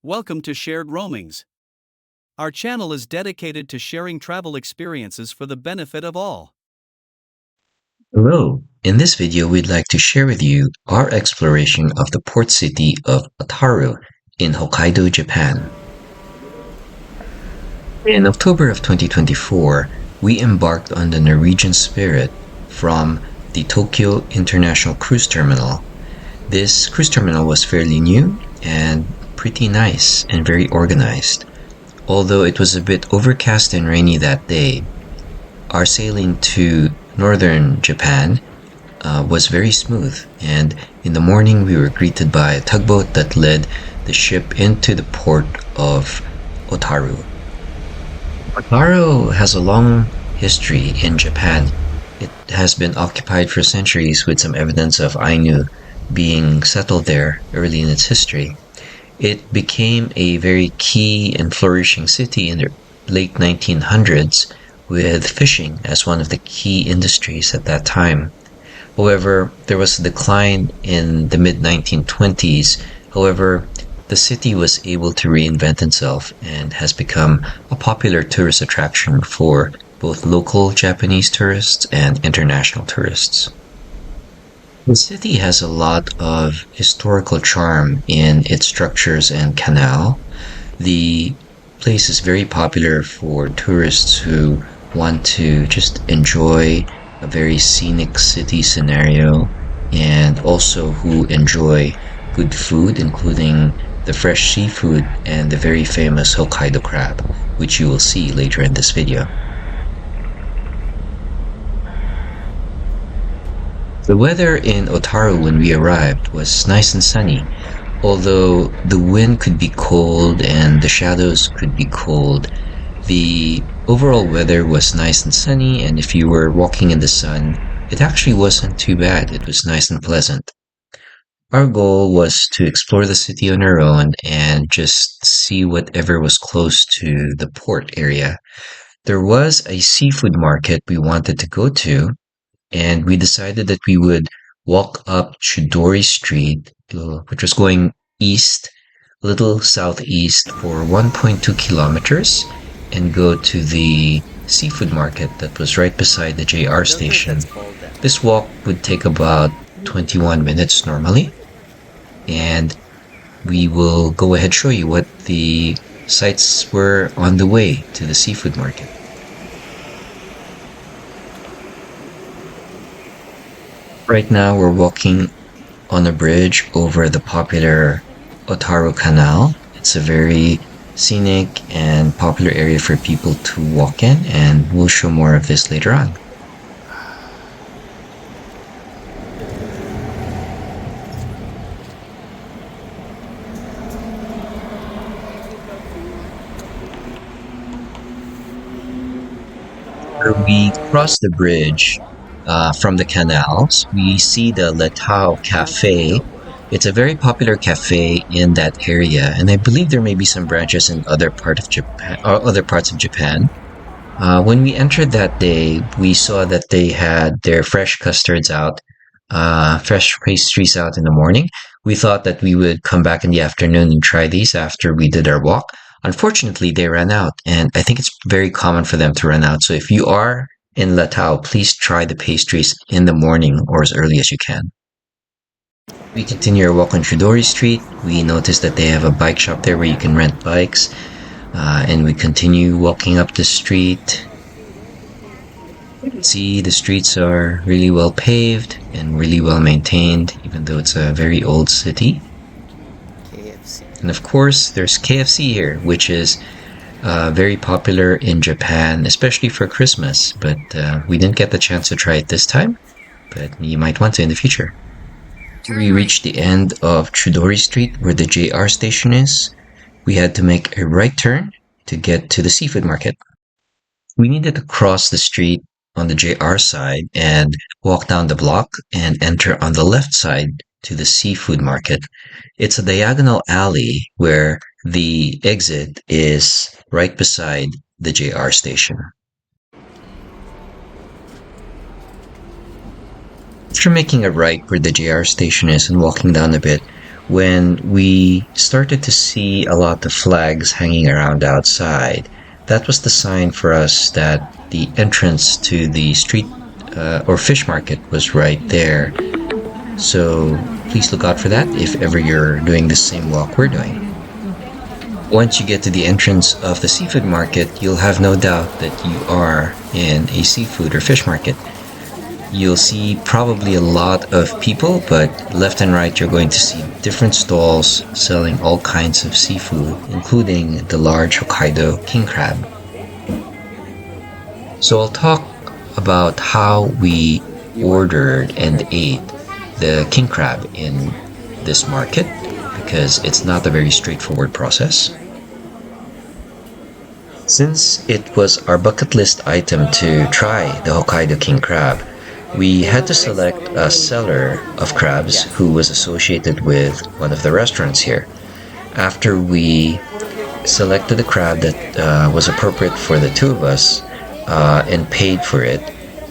Welcome to Shared Roamings. Our channel is dedicated to sharing travel experiences for the benefit of all. Hello, in this video we'd like to share with you our exploration of the port city of Otaru in Hokkaido, Japan. In October of 2024, we embarked on the Norwegian Spirit from the Tokyo International Cruise Terminal. This cruise terminal was fairly new and pretty nice and very organized. Although it was a bit overcast and rainy that day, our sailing to northern Japan was very smooth, and in the morning we were greeted by a tugboat that led the ship into the port of Otaru. Otaru has a long history in Japan. It has been occupied for centuries, with some evidence of Ainu being settled there early in its history. It became a very key and flourishing city in the late 1900s, with fishing as one of the key industries at that time. However, there was a decline in the mid-1920s. However, the city was able to reinvent itself and has become a popular tourist attraction for both local Japanese tourists and international tourists. The city has a lot of historical charm in its structures and canal. The place is very popular for tourists who want to just enjoy a very scenic city scenario, and also who enjoy good food, including the fresh seafood and the very famous Hokkaido crab, which you will see later in this video. The weather in Otaru when we arrived was nice and sunny, although the wind could be cold and the shadows could be cold. The overall weather was nice and sunny, and if you were walking in the sun, it actually wasn't too bad. It was nice and pleasant. Our goal was to explore the city on our own and just see whatever was close to the port area. There was a seafood market we wanted to go to, and we decided that we would walk up Chidori Street, which was going east, a little southeast, for 1.2 kilometers, and go to the seafood market that was right beside the JR station. This walk would take about 21 minutes normally, and we will go ahead and show you what the sights were on the way to the seafood market. Right now we're walking on a bridge over the popular Otaru Canal. It's a very scenic and popular area for people to walk in, and we'll show more of this later on. Where we cross the bridge from the canals, we see the Letao Cafe. It's a very popular cafe in that area, and I believe there may be some branches in other parts of Japan. When we entered that day, we saw that they had their fresh custards out, fresh pastries out in the morning. We thought that we would come back in the afternoon and try these after we did our walk. Unfortunately, they ran out, and I think it's very common for them to run out. So if you are in Letao, please try the pastries in the morning or as early as you can. We continue our walk on Chidori Street. We noticed that they have a bike shop there where you can rent bikes, and we continue walking up the street. You can see the streets are really well paved and really well maintained, even though it's a very old city. And of course, there's KFC here, which is very popular in Japan, especially for Christmas, but we didn't get the chance to try it this time, but you might want to in the future. We reached the end of Chidori Street, where the JR station is. We had to make a right turn to get to the seafood market. We needed to cross the street on the JR side and walk down the block and enter on the left side to the seafood market. It's a diagonal alley where the exit is right beside the JR station. After making a right where the JR station is and walking down a bit, When we started to see a lot of flags hanging around outside, that was the sign for us that the entrance to the street or fish market was right there. So please look out for that if ever you're doing the same walk we're doing. Once you get to the entrance of the seafood market, you'll have no doubt that you are in a seafood or fish market. You'll see probably a lot of people, but left and right you're going to see different stalls selling all kinds of seafood, including the large Hokkaido king crab. So I'll talk about how we ordered and ate the king crab in this market because it's not a very straightforward process. Since it was our bucket list item to try the Hokkaido king crab, we had to select a seller of crabs who was associated with one of the restaurants here. After we selected a crab that was appropriate for the two of us and paid for it,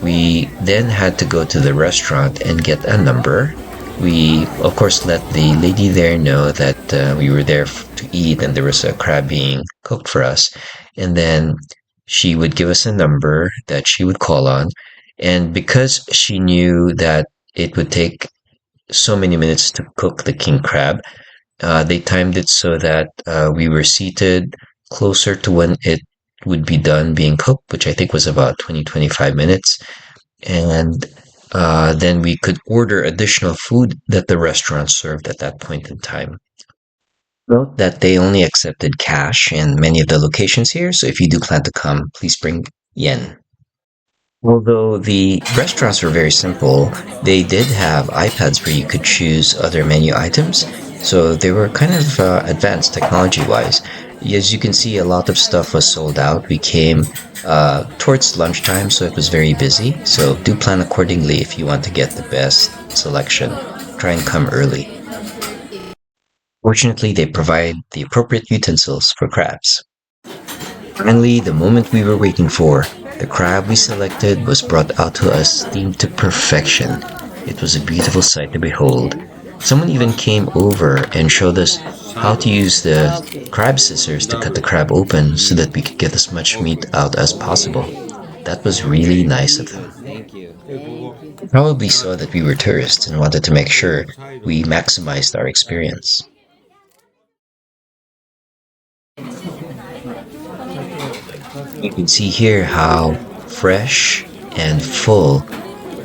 we then had to go to the restaurant and get a number. We, of course, let the lady there know that we were there to eat and there was a crab being cooked for us. And then she would give us a number that she would call on. And because she knew that it would take so many minutes to cook the king crab, they timed it so that we were seated closer to when it would be done being cooked, which I think was about 20-25 minutes. And then we could order additional food that the restaurant served at that point in time. Note that they only accepted cash in many of the locations here, so if you do plan to come, please bring yen. Although the restaurants were very simple, they did have iPads where you could choose other menu items, so they were kind of advanced technology-wise. As you can see, a lot of stuff was sold out. We came towards lunchtime, so it was very busy. So do plan accordingly if you want to get the best selection. Try and come early. Fortunately, they provide the appropriate utensils for crabs. Finally, the moment we were waiting for, the crab we selected was brought out to us steamed to perfection. It was a beautiful sight to behold. Someone even came over and showed us how to use the crab scissors to cut the crab open so that we could get as much meat out as possible. That was really nice of them. They probably saw that we were tourists and wanted to make sure we maximized our experience. You can see here how fresh and full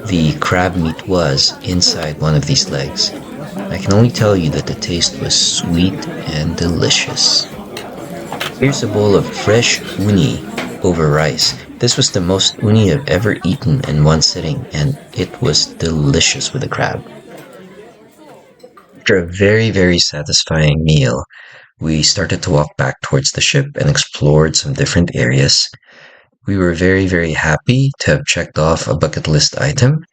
the crab meat was inside one of these legs. I can only tell you that the taste was sweet and delicious. Here's a bowl of fresh uni over rice. This was the most uni I've ever eaten in one sitting, and it was delicious with the crab. After a very, very satisfying meal, we started to walk back towards the ship and explored some different areas. We were very, very happy to have checked off a bucket list item.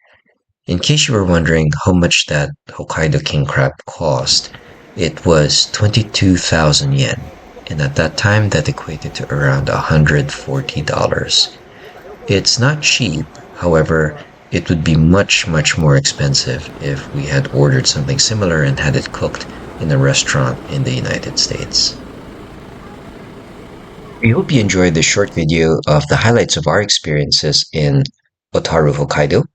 In case you were wondering how much that Hokkaido king crab cost, it was 22,000 yen, and at that time that equated to around $140. It's not cheap, however, it would be much, much more expensive if we had ordered something similar and had it cooked in a restaurant in the United States. We hope you enjoyed this short video of the highlights of our experiences in Otaru, Hokkaido.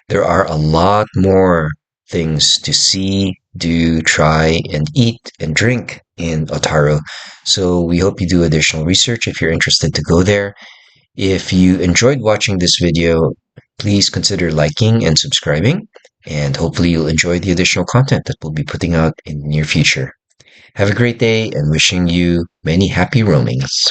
There are a lot more things to see, do, try, and eat and drink in Otaru. So we hope you do additional research if you're interested to go there. If you enjoyed watching this video, please consider liking and subscribing, and hopefully you'll enjoy the additional content that we'll be putting out in the near future. Have a great day and wishing you many happy roamings.